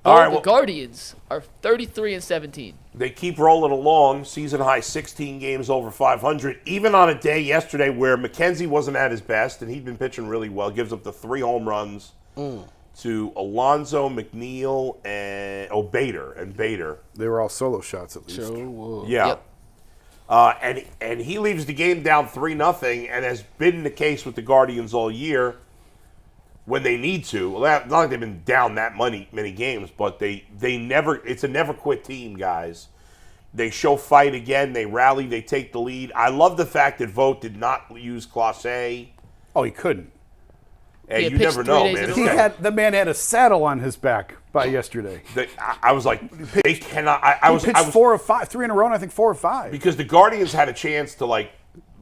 All right, the Guardians are 33-17. They keep rolling along. Season high 16 games over 500. Even on a day yesterday where McKenzie wasn't at his best and he'd been pitching really well, gives up the 3 home runs to Alonso, McNeil, and Bader. They were all solo shots at least. Yeah. Yep. And he leaves the game down 3-0, and has been the case with the Guardians all year when they need to. Well, not like they've been down that many games, but they never. It's a never quit team, guys. They show fight again. They rally. They take the lead. I love the fact that Vogt did not use Clase. Oh, he couldn't. Hey, you never know, man. The man had a saddle on his back by yesterday. I was like, they cannot. He pitched 4 of 5, 3 in a row, and I think 4 or 5. Because the Guardians had a chance to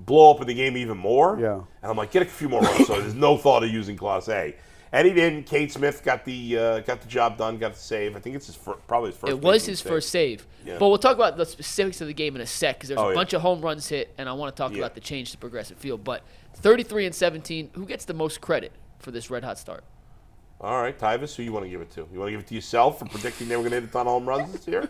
blow up in the game even more. Yeah. And I'm like, get a few more runs. So there's no thought of using Clase. And he didn't. Kate Smith got the job done, got the save. I think it's probably his first. It was his first save. Yeah. But we'll talk about the specifics of the game in a sec because there's a yeah. bunch of home runs hit, and I want to talk about the change to Progressive Field. But 33-17, who gets the most credit for this red-hot start? All right, Tyvis, who you want to give it to? You want to give it to yourself for predicting they were going to hit a ton of home runs this year?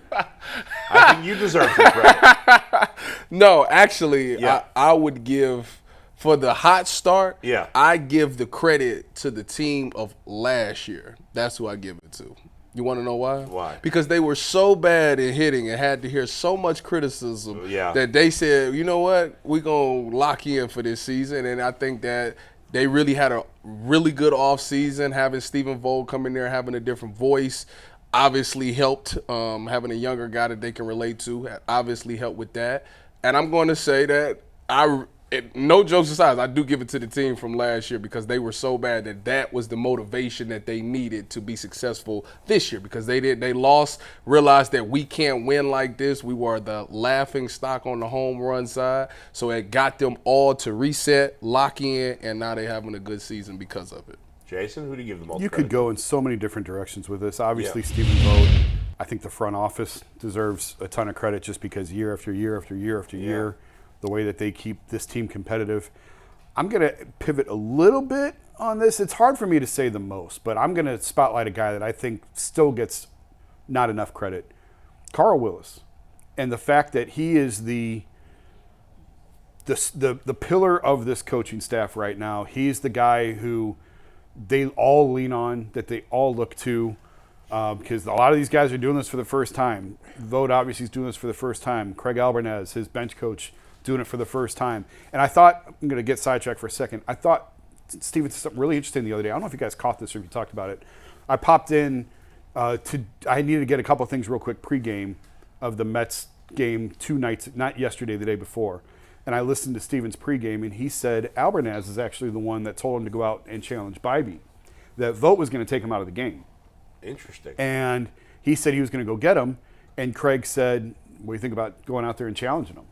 I think you deserve some credit. No, actually, I would give, for the hot start, I give the credit to the team of last year. That's who I give it to. You want to know why? Why? Because they were so bad at hitting and had to hear so much criticism that they said, you know what, we're going to lock in for this season. And I think that they really had a really good offseason. Having Stephen Vogt come in there, having a different voice, obviously helped. Having a younger guy that they can relate to obviously helped with that. And I'm going to say that no jokes aside, I do give it to the team from last year because they were so bad that was the motivation that they needed to be successful this year because they lost, realized that we can't win like this. We were the laughing stock on the home run side. So it got them all to reset, lock in, and now they're having a good season because of it. Jason, who do you give the most You credit could go in so many different directions with this. Obviously, Stephen Vogt, I think the front office deserves a ton of credit just because year after year after year after year, the way that they keep this team competitive. I'm going to pivot a little bit on this. It's hard for me to say the most, but I'm going to spotlight a guy that I think still gets not enough credit. Carl Willis. And the fact that he is the pillar of this coaching staff right now. He's the guy who they all lean on, that they all look to, because a lot of these guys are doing this for the first time. Vogt obviously is doing this for the first time. Craig Albernez, his bench coach, doing it for the first time. And I thought, I'm going to get sidetracked for a second. I thought Steve did something really interesting the other day. I don't know if you guys caught this or if you talked about it. I popped in I needed to get a couple of things real quick pregame of the Mets game 2 nights, not yesterday, the day before. And I listened to Steven's pregame, and he said Albernez is actually the one that told him to go out and challenge Bibee. That Vogt was going to take him out of the game. Interesting. And he said he was going to go get him. And Craig said, what do you think about going out there and challenging him?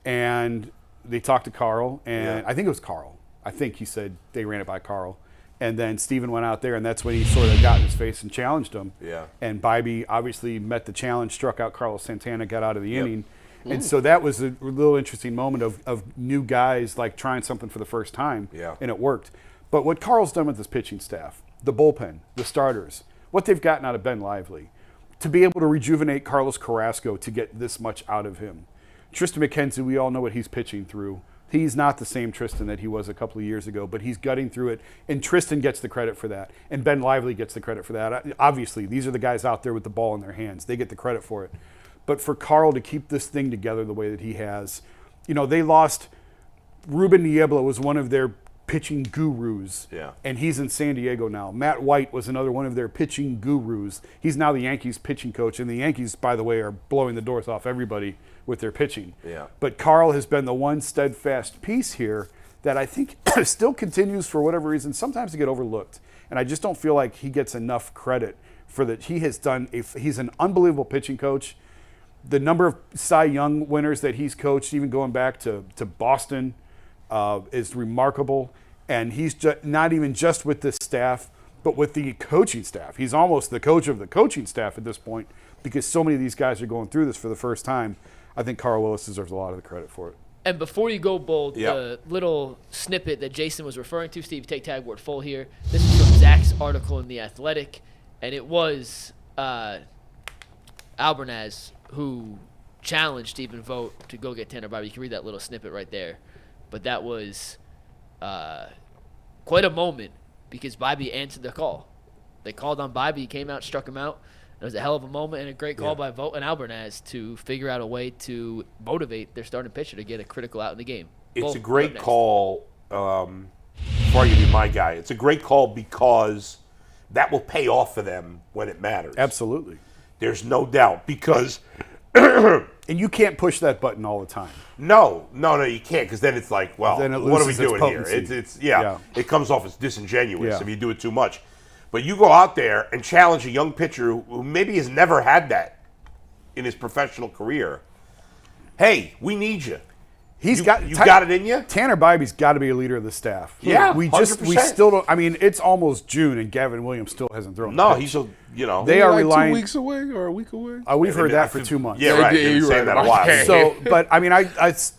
And they talked to Carl, and I think it was Carl. I think he said they ran it by Carl. And then Steven went out there, and that's when he sort of got in his face and challenged him. Yeah. And Bibee obviously met the challenge, struck out Carlos Santana, got out of the inning. And so that was a little interesting moment of new guys like trying something for the first time, and it worked. But what Carl's done with his pitching staff, the bullpen, the starters, what they've gotten out of Ben Lively, to be able to rejuvenate Carlos Carrasco to get this much out of him. Tristan McKenzie, we all know what he's pitching through. He's not the same Tristan that he was a couple of years ago, but he's gutting through it, and Tristan gets the credit for that, and Ben Lively gets the credit for that. Obviously, these are the guys out there with the ball in their hands. They get the credit for it. But for Carl to keep this thing together the way that he has, you know, they lost. Ruben Niebla was one of their pitching gurus, and he's in San Diego now. Matt White was another one of their pitching gurus. He's now the Yankees pitching coach, and the Yankees, by the way, are blowing the doors off everybody with their pitching. But Carl has been the one steadfast piece here that I think still continues for whatever reason, sometimes to get overlooked. And I just don't feel like he gets enough credit for that. He has done, he's an unbelievable pitching coach. The number of Cy Young winners that he's coached, even going back to Boston, is remarkable. And he's not even just with this staff, but with the coaching staff. He's almost the coach of the coaching staff at this point because so many of these guys are going through this for the first time. I think Carl Willis deserves a lot of the credit for it. And before you go, Bold, the little snippet that Jason was referring to, Steve, take tag word full here. This is from Zach's article in The Athletic, and it was Albernaz, who challenged Stephen Vogt to go get Tanner Bibee. You can read that little snippet right there. But that was quite a moment because Bibee answered the call. They called on Bibee. He came out, struck him out. It was a hell of a moment and a great call by Vogt and Albernaz to figure out a way to motivate their starting pitcher to get a critical out in the game. It's a great call. Before I give you my guy, it's a great call because that will pay off for them when it matters. Absolutely. There's no doubt because and you can't push that button all the time. No, you can't because then it's like, well, then what are we doing here? It comes off as disingenuous if you do it too much. But you go out there and challenge a young pitcher who maybe has never had that in his professional career. Hey, we need you. You got it in you. Tanner Bibee's got to be a leader of the staff. Yeah, we still don't. I mean, it's almost June and Gavin Williams still hasn't thrown. No, pitch. They are like relying 2 weeks away or a week away. We've heard that for 2 months. Yeah, right. You've been saying that a while. So, but I mean,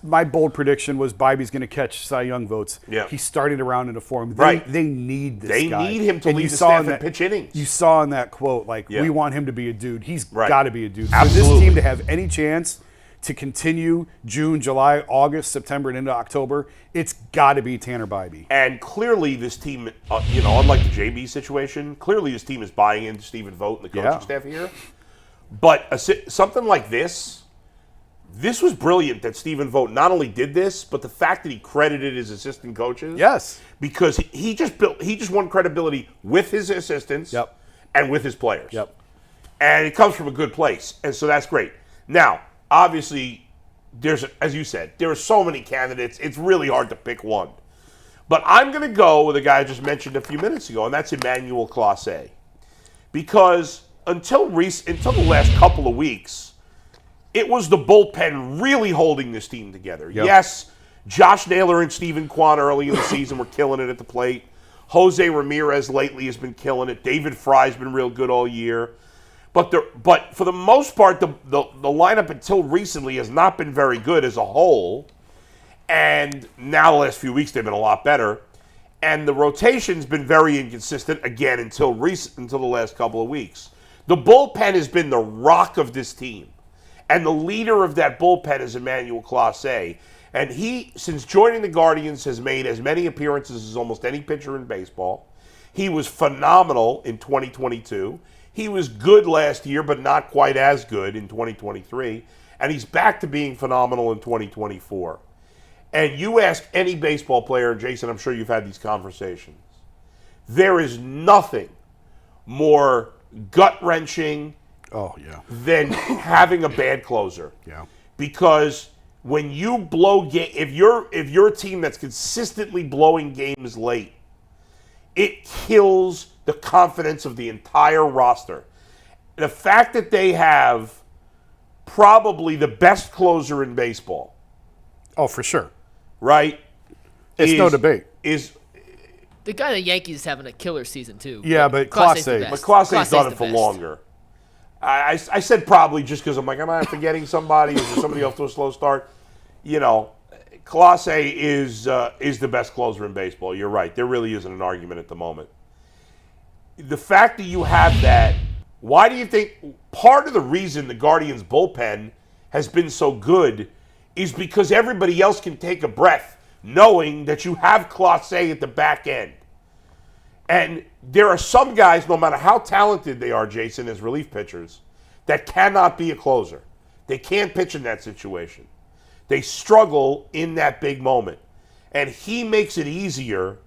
my bold prediction was Bibee's going to catch Cy Young votes. Yeah. He's starting to round into form. They need this They guy. need him to lead the staff in pitch innings. You saw in that quote, we want him to be a dude. He's got to be a dude. Absolutely. For this team to have any chance to continue June, July, August, September, and into October, it's got to be Tanner Bibee. And clearly this team, unlike the JB situation, clearly this team is buying into Stephen Vogt and the coaching staff here. But something like this was brilliant that Stephen Vogt not only did this, but the fact that he credited his assistant coaches. Yes. Because he just won credibility with his assistants and with his players. Yep. And it comes from a good place. And so that's great. Now, obviously, as you said, there are so many candidates, it's really hard to pick one. But I'm going to go with a guy I just mentioned a few minutes ago, and that's Emmanuel Clase. Because until the last couple of weeks, it was the bullpen really holding this team together. Yep. Yes, Josh Naylor and Steven Kwan early in the season were killing it at the plate. Jose Ramirez lately has been killing it. David Fry's been real good all year. But for the most part, the lineup until recently has not been very good as a whole. And now the last few weeks they've been a lot better. And the rotation's been very inconsistent again until the last couple of weeks. The bullpen has been the rock of this team. And the leader of that bullpen is Emmanuel Clase. And he, since joining the Guardians, has made as many appearances as almost any pitcher in baseball. He was phenomenal in 2022. He was good last year, but not quite as good in 2023. And he's back to being phenomenal in 2024. And you ask any baseball player, Jason, I'm sure you've had these conversations, there is nothing more gut-wrenching than having a bad closer. Yeah. Because when you blow if you're a team that's consistently blowing games late, it kills the confidence of the entire roster. The fact that they have probably the best closer in baseball. Oh, for sure. Right? It's no debate. The guy the Yankees is having a killer season, too. Yeah, but Clase. But Clase's done it for longer. I said probably just because I'm like, am I forgetting somebody? Is there somebody else to a slow start? Clase is the best closer in baseball. You're right. There really isn't an argument at the moment. The fact that you have that, why do you think part of the reason the Guardians' bullpen has been so good is because everybody else can take a breath knowing that you have Clase at the back end. And there are some guys, no matter how talented they are, Jason, as relief pitchers, that cannot be a closer. They can't pitch in that situation. They struggle in that big moment. And he makes it easier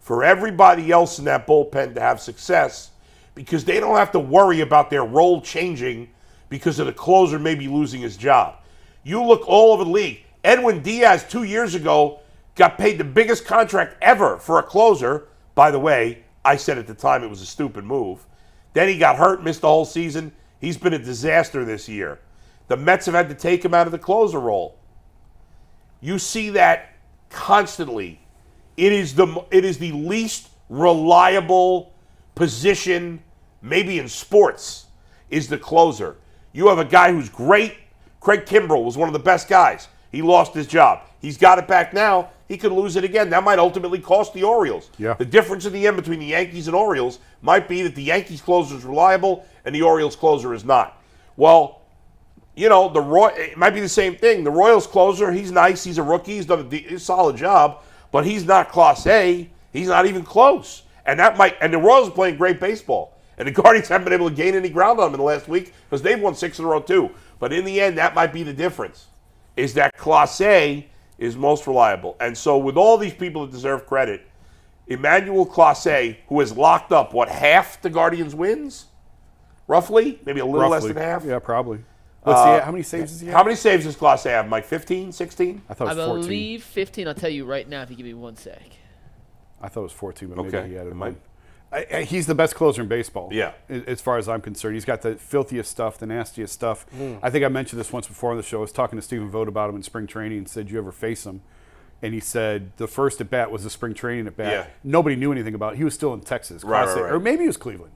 for everybody else in that bullpen to have success because they don't have to worry about their role changing because of the closer maybe losing his job. You look all over the league. Edwin Diaz 2 years ago got paid the biggest contract ever for a closer. By the way, I said at the time it was a stupid move. Then he got hurt, missed the whole season. He's been a disaster this year. The Mets have had to take him out of the closer role. You see that constantly. It is the least reliable position, maybe in sports, is the closer. You have a guy who's great. Craig Kimbrell was one of the best guys. He lost his job. He's got it back now. he could lose it again. That might ultimately cost the Orioles. Yeah. The difference in the end between the Yankees and Orioles might be that the Yankees closer is reliable and the Orioles closer is not. Well, it might be the same thing. The Royals closer, he's nice. He's a rookie. He's done a solid job, but he's not Clase. He's not even close. And the Royals are playing great baseball. And the Guardians haven't been able to gain any ground on them in the last week because they've won 6 in a row too. But in the end, that might be the difference, is that Clase is most reliable. And so with all these people that deserve credit, Emmanuel Clase, who has locked up, half the Guardians' wins? Roughly? Maybe a little less than half? Yeah, probably. How many saves does he have? How many saves does Clase have, Mike? 15, 16? I thought it was 14. I believe 15. I'll tell you right now if you give me 1 sec. I thought it was 14, but Okay. maybe he added one. He's the best closer in baseball. Yeah. As far as I'm concerned. He's got the filthiest stuff, the nastiest stuff. I think I mentioned this once before on the show. I was talking to Stephen Vogt about him in spring training and said, "You ever face him?" And he said the first at bat was a spring training at bat. Yeah. Nobody knew anything about it. He was still in Texas. Right. Or maybe it was Cleveland.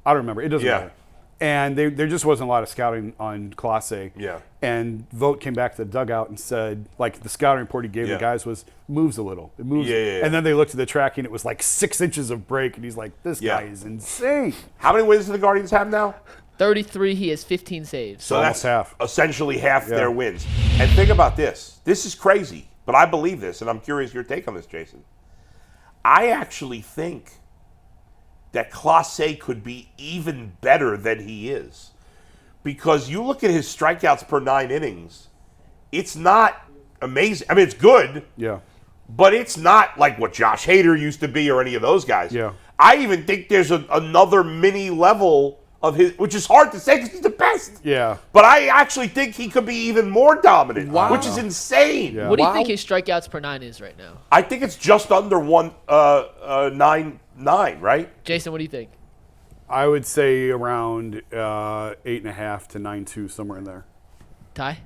I don't remember. It doesn't Yeah. matter. And there just wasn't a lot of scouting on Clase. Yeah. And Vogt came back to the dugout and said, like, the scouting report he gave the guys was, moves a little. It moves. Yeah. And then they looked at the tracking. It was like 6 inches of break. And he's like, this guy is insane. How many wins do the Guardians have now? 33. He has 15 saves. So almost that's half. Essentially half their wins. And think about this. This is crazy, but I believe this, and I'm curious your take on this, Jason. I actually think that Clase could be even better than he is. Because you look at his strikeouts per 9 innings, it's not amazing. I mean, it's good, but it's not like what Josh Hader used to be or any of those guys. Yeah. I even think there's another mini level of his, which is hard to say because he's the best. Yeah. But I actually think he could be even more dominant, which is insane. Yeah. What do you think his strikeouts per 9 is right now? I think it's just under 9, right? Jason, what do you think? I would say around 8.5 to 9.2, somewhere in there. Ty?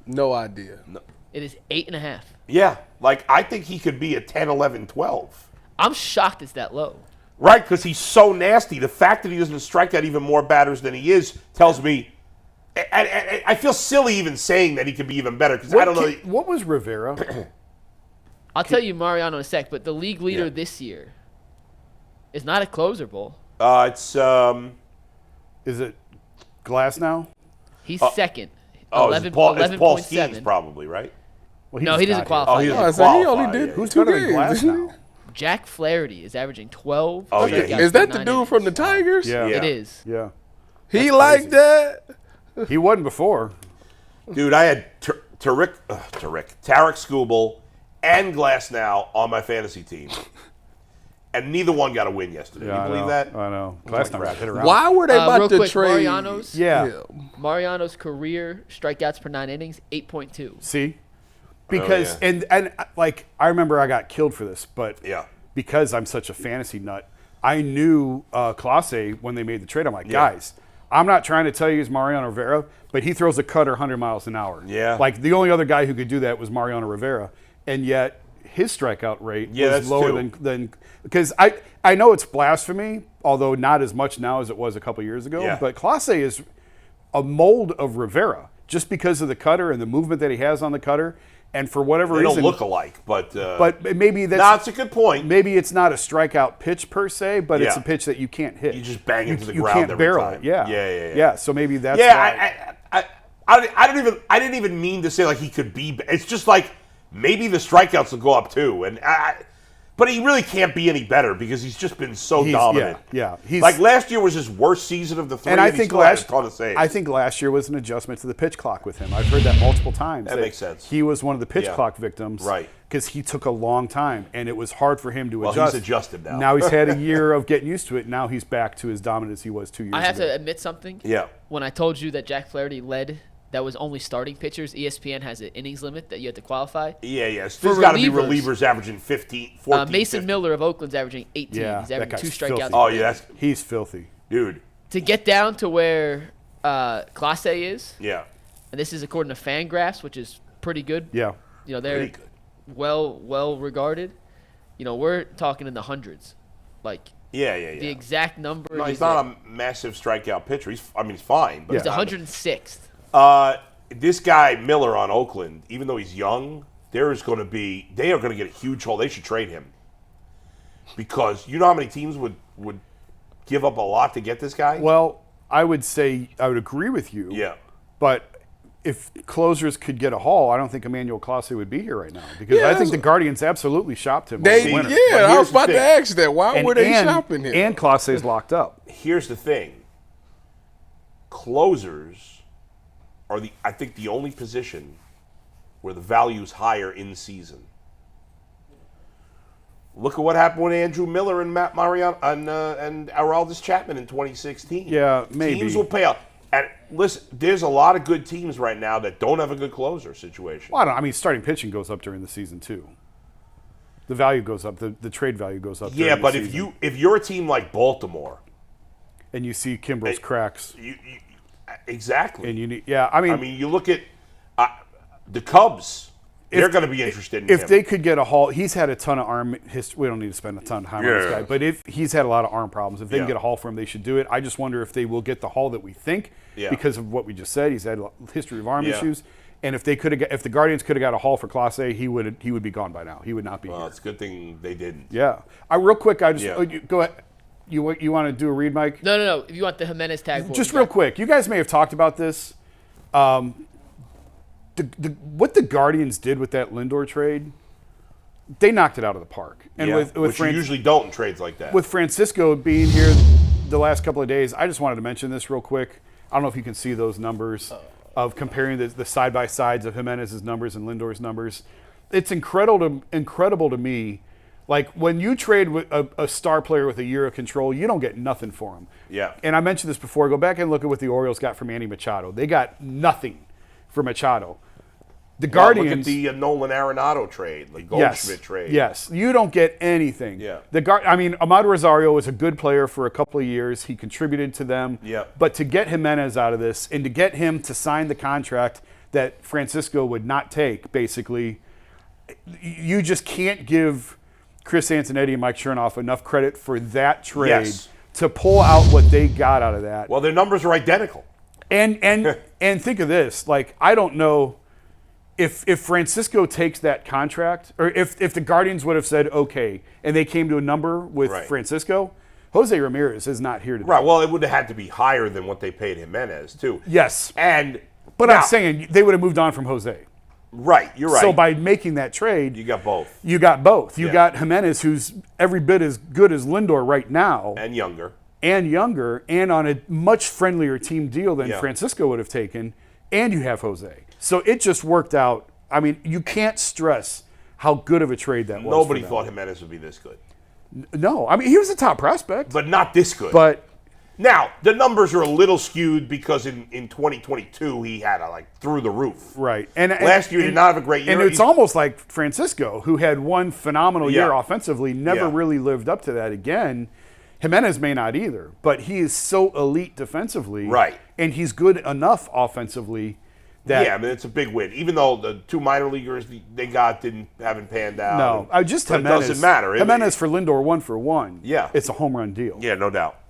No idea. No. It is 8.5. Yeah. Like, I think he could be a 10, 11, 12. I'm shocked it's that low. Right, because he's so nasty. The fact that he doesn't strike out even more batters than he is tells me. I feel silly even saying that he could be even better because I don't know. What was Rivera? I'll tell you Mariano in a sec, but the league leader this year is not a closer, Bull. It's Is it Glass now? He's second. It's Paul 11.7. Skeens probably, right? Well, No, he doesn't qualify. he yet. doesn't So he qualify. only did Who's 2 better than games. Glass now? Jack Flaherty is averaging 12. Oh, yeah, strikeouts Is per that the 9 dude from the innings. Tigers? Yeah. It is. Yeah. He like that? He wasn't before. Dude, I had Tarek Skubal and Glass now on my fantasy team. And neither one got a win yesterday. Yeah, you believe I that? know. I know. Glass never got hit around. Why were they Real about to quick, trade? Mariano's. Yeah. Mariano's career strikeouts per 9 innings, 8.2. See? Because, and like, I remember I got killed for this, but because I'm such a fantasy nut, I knew Clase when they made the trade. I'm like, guys, I'm not trying to tell you he's Mariano Rivera, but he throws a cutter 100 miles an hour. Yeah. Like, the only other guy who could do that was Mariano Rivera. And yet, his strikeout rate was lower than because I know it's blasphemy, although not as much now as it was a couple years ago. Yeah. But Clase is a mold of Rivera just because of the cutter and the movement that he has on the cutter. And for whatever They reason, don't look alike, but maybe that's that's a good point. Maybe it's not a strikeout pitch per se, but it's a pitch that you can't hit. You just bang into the you ground can't every barrel time. it. Yeah. Yeah. So maybe that's Yeah, why. I didn't even mean to say like he could be. It's just like maybe the strikeouts will go up too, but he really can't be any better because he's just been so dominant. Yeah. He's like last year was his worst season of the 3. and I he think still had a ton of saves. I think last year was an adjustment to the pitch clock with him. I've heard that multiple times. That makes sense. He was one of the pitch clock victims, right? Because he took a long time, and it was hard for him to adjust. Well, he's adjusted now. Now he's had a year of getting used to it. Now he's back to his dominance he was 2 years ago. I have to admit something. Yeah. When I told you that Jack Flaherty led, that was only starting pitchers. ESPN has an innings limit that you have to qualify. Yeah. For There's got to be relievers, relievers averaging 15, 14, Mason 15. Miller of Oakland's averaging 18. Yeah, He's that averaging 2 guy's strikeouts. filthy. Oh yeah, He's filthy. dude. To get down to where Clase is, Yeah. and this is according to Fangraphs, which is pretty good. Yeah. You know, they're Pretty good. well regarded. You know, we're talking in the hundreds. Like Yeah. the exact number. No, he's not a massive strikeout pitcher. He's fine. But He's 106th. This guy Miller on Oakland, even though he's young, they are going to get a huge haul. They should trade him. Because you know how many teams would give up a lot to get this guy? Well, I would agree with you. Yeah. But if closers could get a haul, I don't think Emmanuel Clase would be here right now because I think the Guardians absolutely shopped him. I was about to ask that. Why were they shopping him? And Clase's locked up. Here's the thing. Closers are I think the only position where the value is higher in season. Look at what happened with Andrew Miller and Matt Mariano and Aroldis Chapman in 2016. Yeah, maybe. Teams will pay out. And listen, there's a lot of good teams right now that don't have a good closer situation. Well, I mean, starting pitching goes up during the season too. The value goes up. The trade value goes up. Yeah, but if you're a team like Baltimore, and you see Kimbrel's cracks, exactly. And you need, I mean, you look at the Cubs. They're going to be interested in him. If they could get a haul, he's had a ton of arm history. We don't need to spend a ton of time on this guy, but if he's had a lot of arm problems, if they can get a haul for him, they should do it. I just wonder if they will get the haul that we think because of what we just said. He's had a history of arm issues, and if the Guardians could have got a haul for Clase, he would be gone by now. He would not be here. It's a good thing they didn't. Yeah. Real quick, go ahead. You want to do a read, Mike? No. If you want the Jimenez tag, just real quick, you guys may have talked about this. What the Guardians did with that Lindor trade, they knocked it out of the park. And which you usually don't in trades like that. With Francisco being here the last couple of days, I just wanted to mention this real quick. I don't know if you can see those numbers of comparing the side-by-sides of Jimenez's numbers and Lindor's numbers. It's incredible to me. Like, when you trade with a star player with a year of control, you don't get nothing for him. Yeah. And I mentioned this before. Go back and look at what the Orioles got from Manny Machado. They got nothing for Machado. The Guardians. Look at the Nolan Arenado trade, the Goldschmidt trade. Yes, you don't get anything. Yeah. Amadou Rosario was a good player for a couple of years. He contributed to them. Yeah. But to get Jimenez out of this and to get him to sign the contract that Francisco would not take, basically, you just can't give Chris Antonetti and Mike Chernoff enough credit for that trade to pull out what they got out of that. Well, their numbers are identical. And think of this, like, I don't know if Francisco takes that contract, or if the Guardians would have said okay, and they came to a number with Francisco, Jose Ramirez is not here today. Right. Well, it would have had to be higher than what they paid Jimenez too. Yes. But now, I'm saying they would have moved on from Jose. Right. You're right. So by making that trade, you got both. You got Jimenez, who's every bit as good as Lindor right now, and younger, and on a much friendlier team deal than Francisco would have taken, and you have Jose. So it just worked out. I mean, you can't stress how good of a trade that was. Nobody thought Jimenez would be this good. No, I mean, he was a top prospect. But not this good. But now, the numbers are a little skewed because in 2022, he had through the roof. Right. And last year, he did not have a great year. And it's almost like Francisco, who had one phenomenal year offensively, never really lived up to that again. Jimenez may not either, but he is so elite defensively. Right. And he's good enough offensively. I mean, it's a big win. Even though the two minor leaguers they haven't panned out. No, just Jimenez. It doesn't matter. Jimenez for Lindor 1-for-1. Yeah. It's a home run deal. Yeah, no doubt.